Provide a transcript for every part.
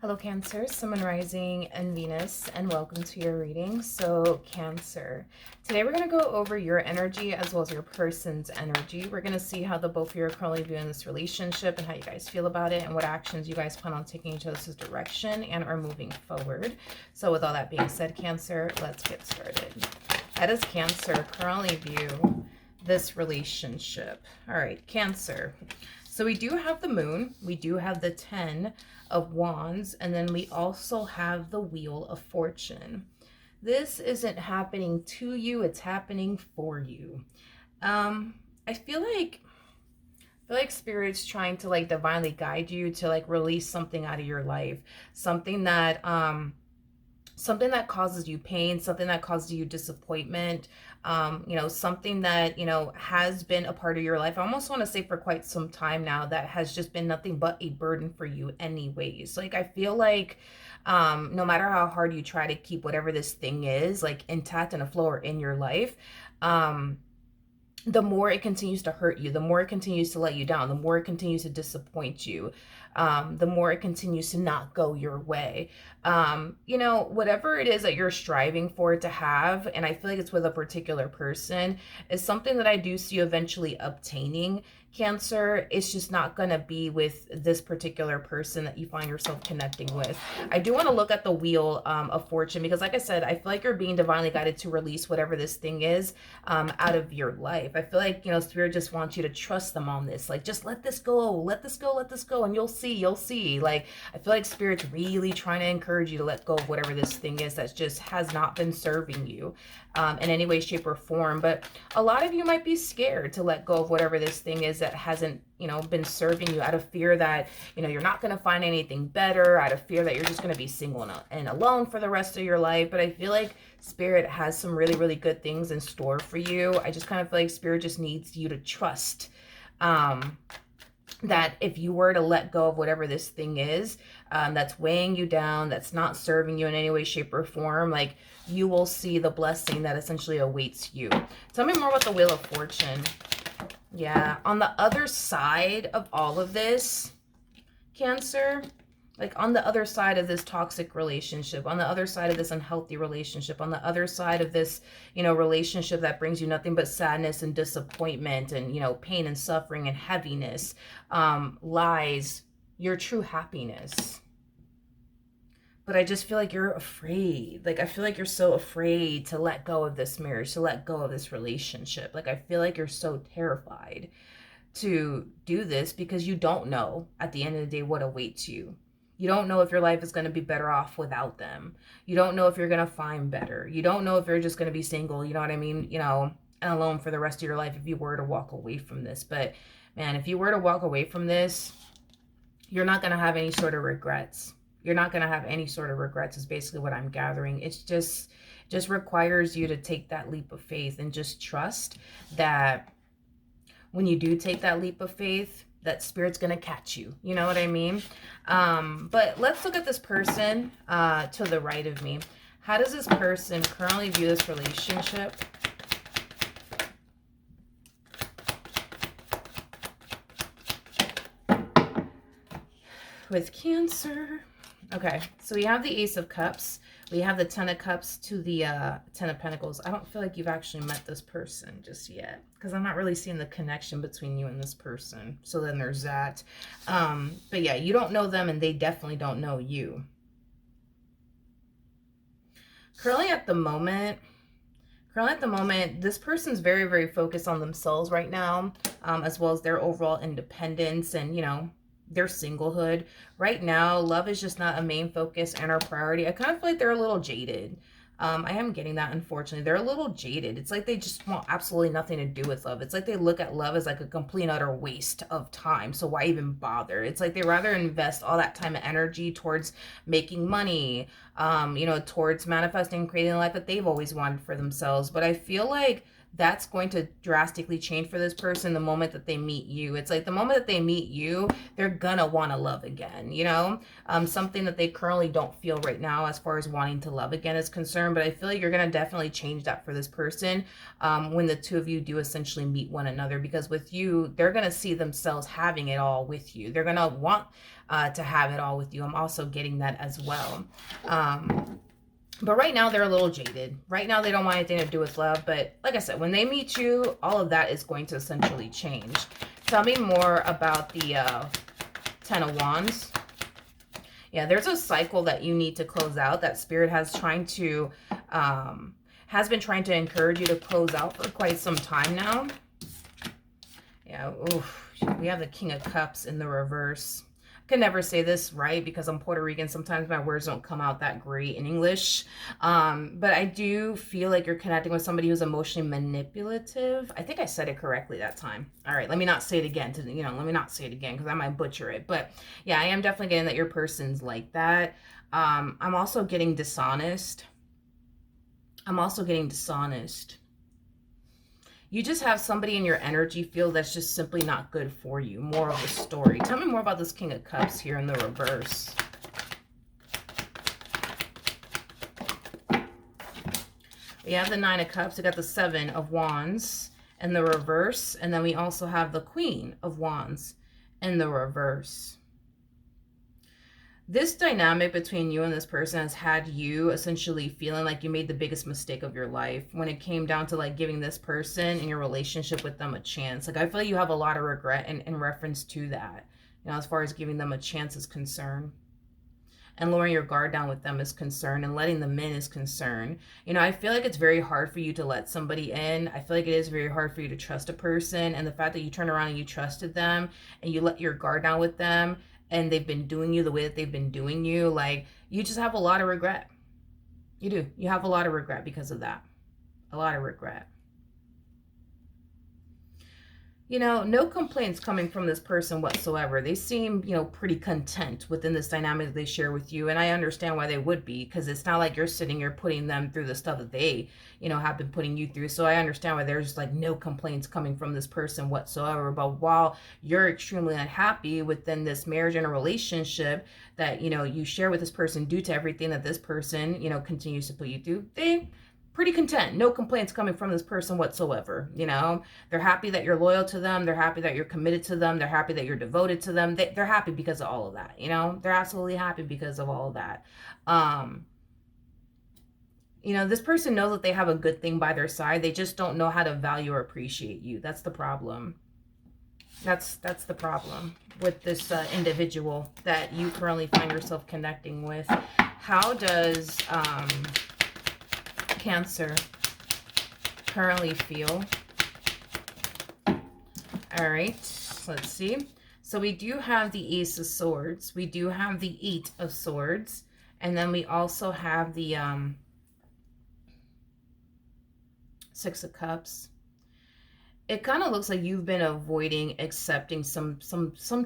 Hello Cancer, Sun, Moon, Rising, and Venus, and welcome to your reading. So Cancer, today we're going to go over your energy as well as your person's energy. We're going to see how the both of you are currently viewing this relationship and how you guys feel about it and what actions you guys plan on taking each other's direction and are moving forward. So with all that being said, Cancer, let's get started. How does Cancer currently view this relationship? All right, Cancer. So we do have the Moon, we do have the 10 of Wands, and then we also have the Wheel of Fortune. This isn't happening to you, it's happening for you. I feel like Spirit's trying to like divinely guide you to like release something out of your life, something that causes you pain, something that causes you disappointment, something that, has been a part of your life. I almost want to say for quite some time now that has just been nothing but a burden for you anyways. Like, I feel like no matter how hard you try to keep whatever this thing is, like intact and afloat or in your life, the more it continues to hurt you, the more it continues to let you down, the more it continues to disappoint you, the more it continues to not go your way. Whatever it is that you're striving for it to have, and I feel like it's with a particular person, is something that I do see you eventually obtaining, Cancer. It's just not going to be with this particular person that you find yourself connecting with. I do want to look at the Wheel of Fortune because, like I said, I feel like you're being divinely guided to release whatever this thing is out of your life. I feel like, Spirit just wants you to trust them on this. Like, just let this go, let this go, let this go, and you'll see. Like, I feel like Spirit's really trying to encourage you to let go of whatever this thing is that just has not been serving you in any way, shape, or form. But a lot of you might be scared to let go of whatever this thing is that hasn't, been serving you, out of fear that, you're not going to find anything better, out of fear that you're just going to be single and alone for the rest of your life. But I feel like Spirit has some really, really good things in store for you. I just kind of feel like Spirit just needs you to trust that if you were to let go of whatever this thing is that's weighing you down, that's not serving you in any way, shape, or form, like, you will see the blessing that essentially awaits you. Tell me more about the Wheel of Fortune. Yeah, on the other side of all of this, Cancer, like on the other side of this toxic relationship, on the other side of this unhealthy relationship, on the other side of this, relationship that brings you nothing but sadness and disappointment and, pain and suffering and heaviness, lies your true happiness. But I just feel like you're afraid. Like, I feel like you're so afraid to let go of this marriage, to let go of this relationship. Like, I feel like you're so terrified to do this because you don't know at the end of the day what awaits you. You don't know if your life is going to be better off without them. You don't know if you're going to find better. You don't know if you're just going to be single, you know what I mean? And alone for the rest of your life if you were to walk away from this. But man, if you were to walk away from this, you're not going to have any sort of regrets. You're not going to have any sort of regrets is basically what I'm gathering. It's just requires you to take that leap of faith and just trust that when you do take that leap of faith, that Spirit's going to catch you. You know what I mean? But let's look at this person to the right of me. How does this person currently view this relationship? With Cancer. Okay, so we have the Ace of Cups. We have the Ten of Cups to the Ten of Pentacles. I don't feel like you've actually met this person just yet because I'm not really seeing the connection between you and this person. So then there's that. But yeah, you don't know them and they definitely don't know you. Currently at the moment, this person's very, very focused on themselves right now, as well as their overall independence and, their singlehood. Right now, love is just not a main focus and our priority. I kind of feel like they're a little jaded. I am getting that, unfortunately. They're a little jaded. It's like they just want absolutely nothing to do with love. It's like they look at love as like a complete and utter waste of time. So why even bother? It's like they rather invest all that time and energy towards making money, towards manifesting and creating the life that they've always wanted for themselves. But I feel like that's going to drastically change for this person the moment that they meet you. It's like the moment that they meet you, they're gonna want to love again, you know? Something that they currently don't feel right now as far as wanting to love again is concerned, but I feel like you're gonna definitely change that for this person when the two of you do essentially meet one another, because with you, they're gonna see themselves having it all with you. They're gonna want to have it all with you. I'm also getting that as well. But right now they're a little jaded. Right now they don't want anything to do with love. But like I said, when they meet you, all of that is going to essentially change. Tell me more about the Ten of Wands. Yeah, there's a cycle that you need to close out that Spirit has been trying to encourage you to close out for quite some time now. Yeah, oof, we have the King of Cups in the reverse. Can never say this right because I'm Puerto Rican. Sometimes my words don't come out that great in English. But I do feel like you're connecting with somebody who's emotionally manipulative. I think I said it correctly that time. All right, let me not say it again. Let me not say it again because I might butcher it. But yeah, I am definitely getting that your person's like that. I'm also getting dishonest. You just have somebody in your energy field that's just simply not good for you. Moral of the story. Tell me more about this King of Cups here in the reverse. We have the Nine of Cups. We got the Seven of Wands in the reverse. And then we also have the Queen of Wands in the reverse. This dynamic between you and this person has had you essentially feeling like you made the biggest mistake of your life when it came down to like giving this person in your relationship with them a chance. Like I feel like you have a lot of regret in reference to that, as far as giving them a chance is concerned. And lowering your guard down with them is concerned, and letting them in is concerned. I feel like it's very hard for you to let somebody in. I feel like it is very hard for you to trust a person. And the fact that you turn around and you trusted them and you let your guard down with them, and they've been doing you the way that they've been doing you, like, you just have a lot of regret. You do. You have a lot of regret because of that. A lot of regret. No complaints coming from this person whatsoever. They seem, pretty content within this dynamic that they share with you. And I understand why they would be, because it's not like you're sitting here putting them through the stuff that they, have been putting you through. So I understand why there's like no complaints coming from this person whatsoever. But while you're extremely unhappy within this marriage and a relationship that, you share with this person due to everything that this person, continues to put you through, they pretty content. No complaints coming from this person whatsoever. They're happy that you're loyal to them. They're happy that you're committed to them. They're happy that you're devoted to them. They're happy because of all of that. They're absolutely happy because of all of that. This person knows that they have a good thing by their side. They just don't know how to value or appreciate you. That's the problem. That's the problem with this individual that you currently find yourself connecting with. How does Cancer currently feel? All right, let's see. So we do have the Ace of Swords. We do have the Eight of Swords. And then we also have the Six of Cups. It kind of looks like you've been avoiding accepting some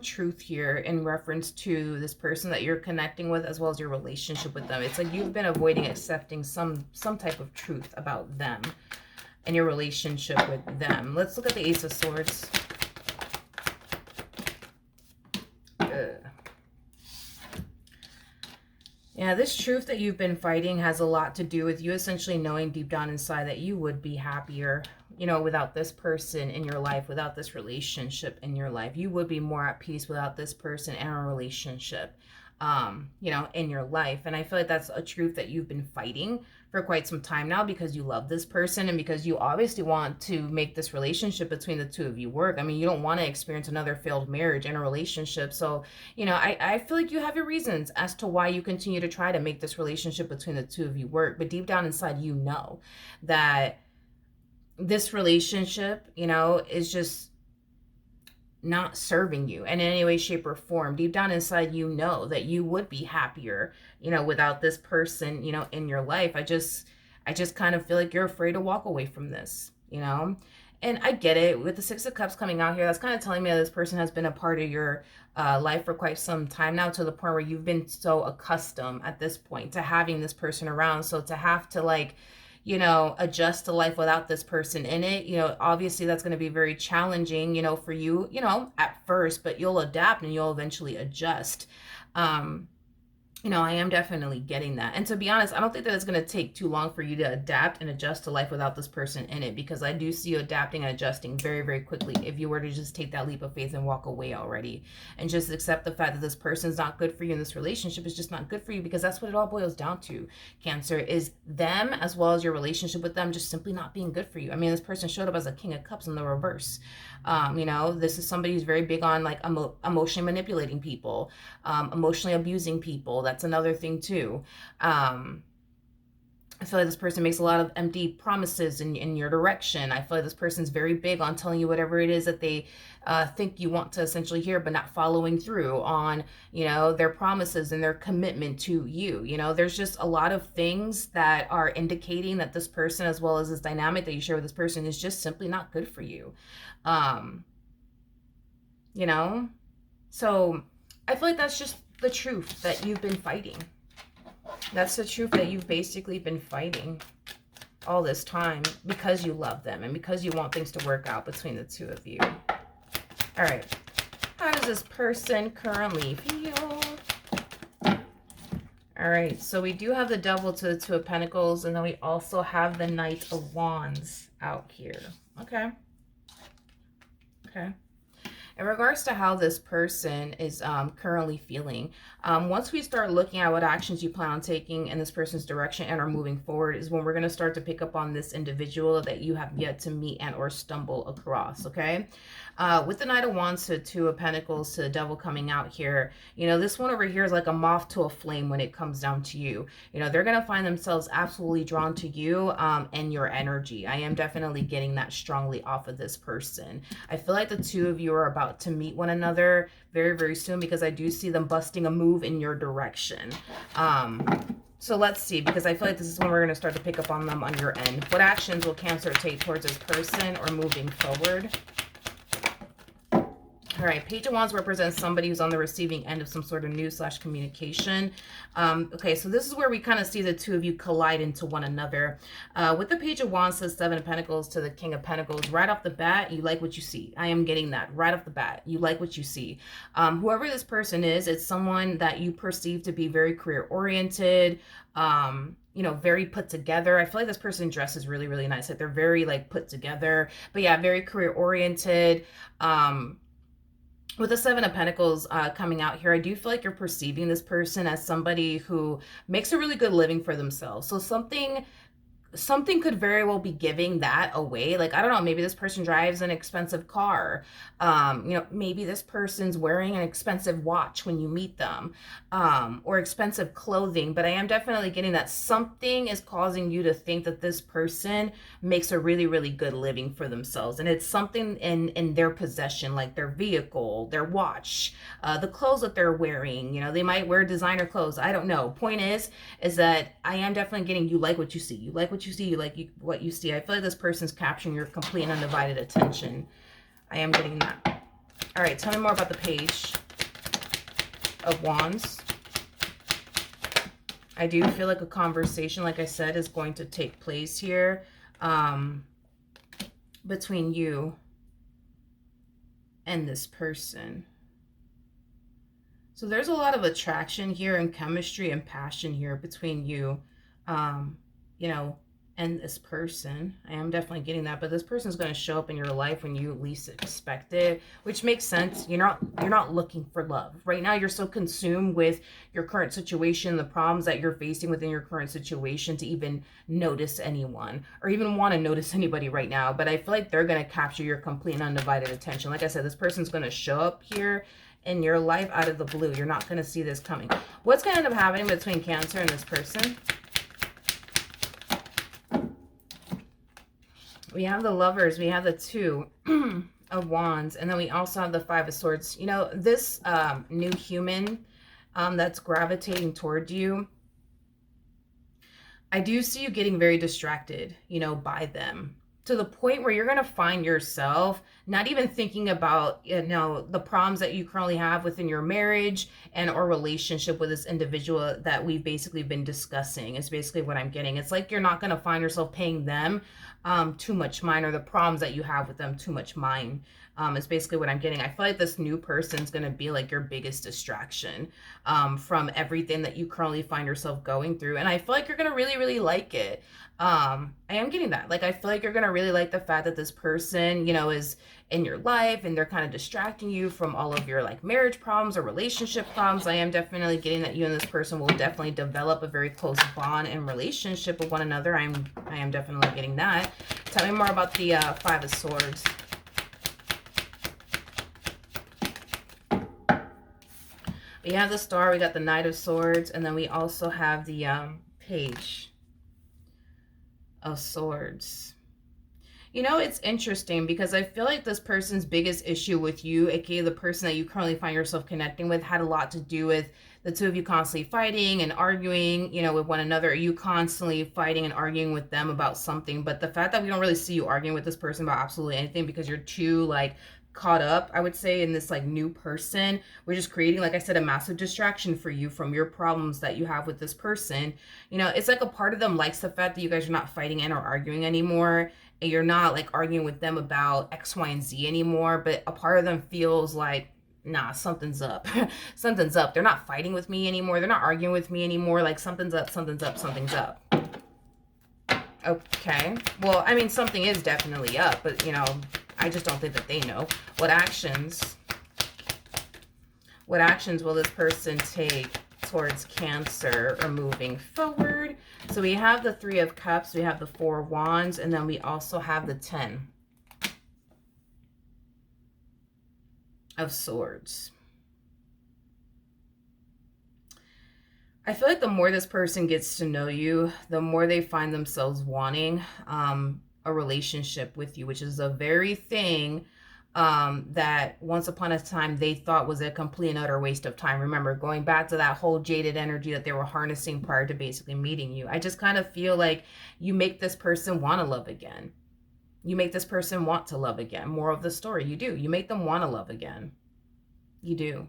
truth here in reference to this person that you're connecting with, as well as your relationship with them. It's like you've been avoiding accepting some type of truth about them and your relationship with them. Let's look at the Ace of Swords. Yeah, this truth that you've been fighting has a lot to do with you essentially knowing deep down inside that you would be happier, without this person in your life, without this relationship in your life. You would be more at peace without this person and a relationship, in your life. And I feel like that's a truth that you've been fighting for quite some time now, because you love this person and because you obviously want to make this relationship between the two of you work. I mean, you don't want to experience another failed marriage and a relationship. So, I feel like you have your reasons as to why you continue to try to make this relationship between the two of you work. But deep down inside, you know that this relationship, is just not serving you in any way, shape, or form. Deep down inside, you know that you would be happier, without this person, in your life. I just kind of feel like you're afraid to walk away from this, And I get it. With the Six of Cups coming out here, that's kind of telling me that this person has been a part of your life for quite some time now, to the point where you've been so accustomed at this point to having this person around. So to have to you know, adjust to life without this person in it. You know, obviously that's going to be very challenging, you know, for you, you know, at first, but you'll adapt and you'll eventually adjust. Um, you know, I am definitely getting that. And to be honest, I don't think that it's going to take too long for you to adapt and adjust to life without this person in it, because I do see you adapting and adjusting very, very quickly if you were to just take that leap of faith and walk away already and just accept the fact that this person's not good for you and this relationship is just not good for you, because that's what it all boils down to. Cancer is them as well as your relationship with them just simply not being good for you. I mean, this person showed up as a King of Cups in the reverse. You know, this is somebody who's very big on like emotionally manipulating people, emotionally abusing people. That's another thing too. I feel like this person makes a lot of empty promises in your direction. I feel like this person's very big on telling you whatever it is that they think you want to essentially hear, but not following through on, you know, their promises and their commitment to you. You know, there's just a lot of things that are indicating that this person, as well as this dynamic that you share with this person, is just simply not good for you. You know, so I feel like that's just the truth that you've been fighting. That's the truth that you've basically been fighting all this time because you love them and because you want things to work out between the two of you. All right. How does this person currently feel? All right. So we do have the Devil to the Two of Pentacles, and then we also have the Knight of Wands out here. Okay. Okay. In regards to how this person is currently feeling, once we start looking at what actions you plan on taking in this person's direction and are moving forward is when we're going to start to pick up on this individual that you have yet to meet and or stumble across, okay? With the Knight of Wands to Two of Pentacles to the Devil coming out here, you know, this one over here is like a moth to a flame when it comes down to you. You know, they're going to find themselves absolutely drawn to you and your energy. I am definitely getting that strongly off of this person. I feel like the two of you are about to meet one another very, very soon, because I do see them busting a move in your direction. So let's see, because I feel like this is when we're going to start to pick up on them on your end. What actions will Cancer take towards this person or moving forward? All right, Page of Wands represents somebody who's on the receiving end of some sort of news/communication. Okay, so this is where we kind of see the two of you collide into one another. With the Page of Wands to the Seven of Pentacles to the King of Pentacles, right off the bat, you like what you see. I am getting that right off the bat. You like what you see. Whoever this person is, it's someone that you perceive to be very career-oriented, you know, very put together. I feel like this person dresses really, really nice. Like they're very like put together, but yeah, very career-oriented. With the Seven of Pentacles coming out here, I do feel like you're perceiving this person as somebody who makes a really good living for themselves. So something could very well be giving that away. Like, I don't know, maybe this person drives an expensive car. You know, maybe this person's wearing an expensive watch when you meet them, or expensive clothing. But I am definitely getting that something is causing you to think that this person makes a really, really good living for themselves. And it's something in their possession, like their vehicle, their watch, the clothes that they're wearing. You know, they might wear designer clothes. I don't know. Point is that I am definitely getting, you like what you see. You like what you see. You like what you see. I feel like this person's capturing your complete and undivided attention. I am getting that. All right, tell me more about the Page of Wands. I do feel like a conversation, like I said, is going to take place here between you and this person. So there's a lot of attraction here and chemistry and passion here between you, you know, and this person. I am definitely getting that, but this person is going to show up in your life when you least expect it, which makes sense. You're not looking for love right now. You're so consumed with your current situation, the problems that you're facing within your current situation, to even notice anyone or even want to notice anybody right now. But I feel like they're going to capture your complete and undivided attention. Like I said, this person's going to show up here in your life out of the blue. You're not going to see this coming. What's going to end up happening between Cancer and this person? We have the Lovers, we have the Two of Wands, and then we also have the Five of Swords. You know, this new human that's gravitating toward you, I do see you getting very distracted, you know, by them. to the point where you're going to find yourself not even thinking about, the problems that you currently have within your marriage and or relationship with this individual that we've basically been discussing. Is basically what I'm getting. It's like you're not going to find yourself paying them too much mind, or the problems that you have with them too much mind. Is basically what I'm getting. I feel like this new person's going to be like your biggest distraction from everything that you currently find yourself going through. And I feel like you're going to really, really like it. I am getting that. Like, I feel like you're going to really like the fact that this person, is in your life and they're kind of distracting you from all of your like marriage problems or relationship problems. I am definitely getting that you and this person will definitely develop a very close bond and relationship with one another. I am definitely getting that. Tell me more about the Five of Swords. We have the Star, we got the Knight of Swords, and then we also have the Page of Swords. It's interesting because I feel like this person's biggest issue with you, aka the person that you currently find yourself connecting with, had a lot to do with the two of you constantly fighting and arguing, with one another. You constantly fighting and arguing with them about something. But the fact that we don't really see you arguing with this person about absolutely anything because you're too like caught up, I would say, in this like new person, we're just creating, like I said, a massive distraction for you from your problems that you have with this person. It's like a part of them likes the fact that you guys are not fighting and or arguing anymore, and you're not like arguing with them about X, Y, and Z anymore, but a part of them feels like, nah, something's up. Something's up. They're not fighting with me anymore. They're not arguing with me anymore. Like, something's up, something's up, something's up. Okay. Well, I mean, something is definitely up, but, I just don't think that they know. What actions will this person take towards Cancer or moving forward? So we have the Three of Cups, we have the Four of Wands, and then we also have the 10 of Swords. I feel like the more this person gets to know you, the more they find themselves wanting a relationship with you, which is a very thing that once upon a time they thought was a complete and utter waste of time. Remember, going back to that whole jaded energy that they were harnessing prior to basically meeting you. I just kind of feel like you make this person want to love again. You make this person want to love again. More of the story, you do. You make them want to love again. You do.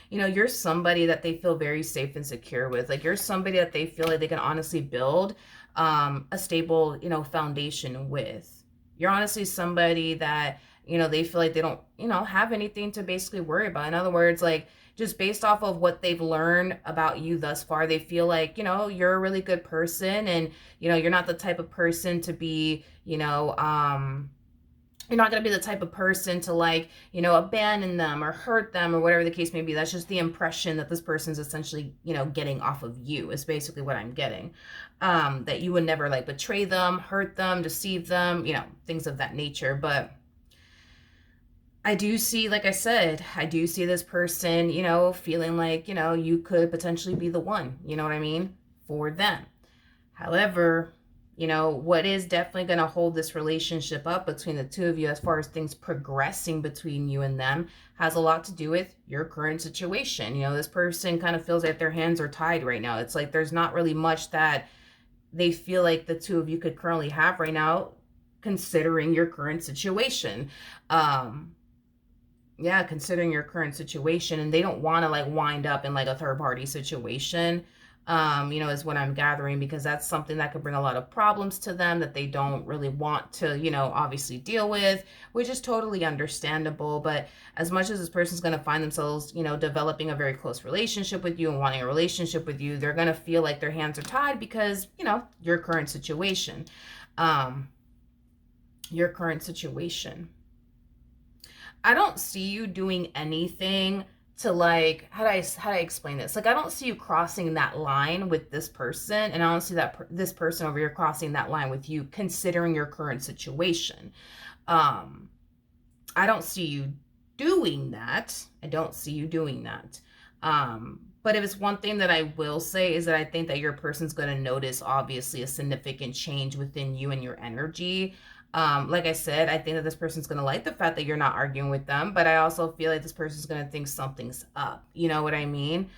You're somebody that they feel very safe and secure with. Like, you're somebody that they feel like they can honestly build a stable, foundation with. You're honestly somebody that, they feel like they don't, have anything to basically worry about. In other words, like, just based off of what they've learned about you thus far, they feel like, you're a really good person, and, you're not the type of person to be, you're not going to be the type of person to like, abandon them or hurt them or whatever the case may be. That's just the impression that this person's essentially, getting off of you, is basically what I'm getting. That you would never like betray them, hurt them, deceive them, things of that nature. But I do see, like I said, I do see this person, feeling like, you could potentially be the one, you know what I mean, for them. However, what is definitely going to hold this relationship up between the two of you as far as things progressing between you and them has a lot to do with your current situation. This person kind of feels like their hands are tied right now. It's like there's not really much that they feel like the two of you could currently have right now, considering your current situation. Considering your current situation, and they don't want to like wind up in like a third party situation. Is what I'm gathering, because that's something that could bring a lot of problems to them that they don't really want to, obviously deal with, which is totally understandable. But as much as this person's going to find themselves, developing a very close relationship with you and wanting a relationship with you, they're going to feel like their hands are tied because, your current situation. Your current situation. I don't see you doing anything to like, how do I explain this? Like, I don't see you crossing that line with this person, and I don't see that this person over here crossing that line with you, considering your current situation. I don't see you doing that. I don't see you doing that. But if it's one thing that I will say is that I think that your person's going to notice, obviously, a significant change within you and your energy. Like I said, I think that this person's going to like the fact that you're not arguing with them, but I also feel like this person's going to think something's up. You know what I mean?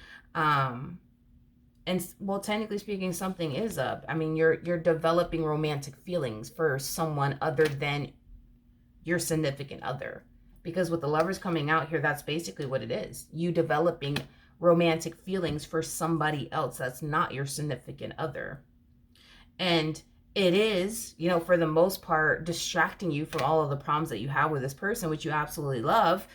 And well, technically speaking, something is up. I mean, you're developing romantic feelings for someone other than your significant other. Because with the Lovers coming out here, that's basically what it is. You developing romantic feelings for somebody else that's not your significant other. And it is, you know, for the most part, distracting you from all of the problems that you have with this person, which you absolutely love.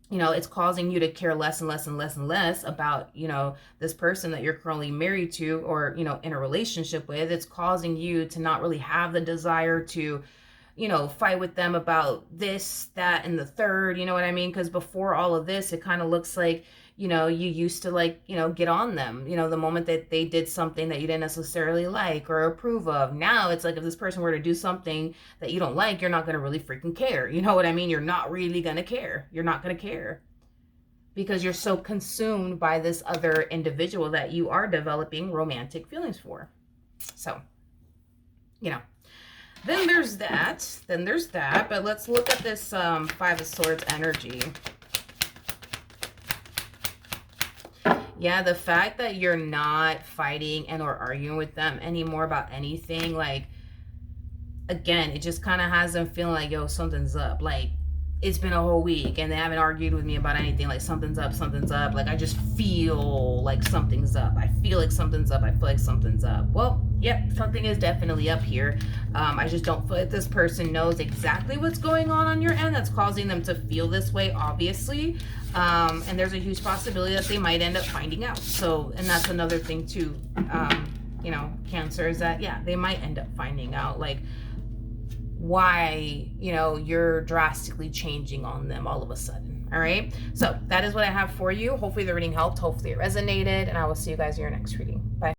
You know, it's causing you to care less and less and less and less about, you know, this person that you're currently married to or, you know, in a relationship with. It's causing you to not really have the desire to, you know, fight with them about this, that, and the third, you know what I mean? Because before all of this, it kind of looks like, you know, you used to like, you know, get on them, you know, the moment that they did something that you didn't necessarily like or approve of. Now it's like if this person were to do something that you don't like, you're not going to really freaking care. You know what I mean? You're not really going to care. You're not going to care because you're so consumed by this other individual that you are developing romantic feelings for. So, you know, then there's that. But let's look at this Five of Swords energy. Yeah, the fact that you're not fighting and or arguing with them anymore about anything, like, again, it just kind of has them feeling like, yo, something's up. Like, it's been a whole week and they haven't argued with me about anything. Like, something's up, something's up. Like, I just feel like something's up. I feel like something's up. I feel like something's up. Well, yep, something is definitely up here. I just don't feel like this person knows exactly what's going on your end that's causing them to feel this way, obviously. And there's a huge possibility that they might end up finding out. So, and that's another thing too, you know, Cancer, is that, yeah, they might end up finding out, like, why, you know, you're drastically changing on them all of a sudden. All right. So that is what I have for you. Hopefully the reading helped. Hopefully it resonated. And I will see you guys in your next reading. Bye.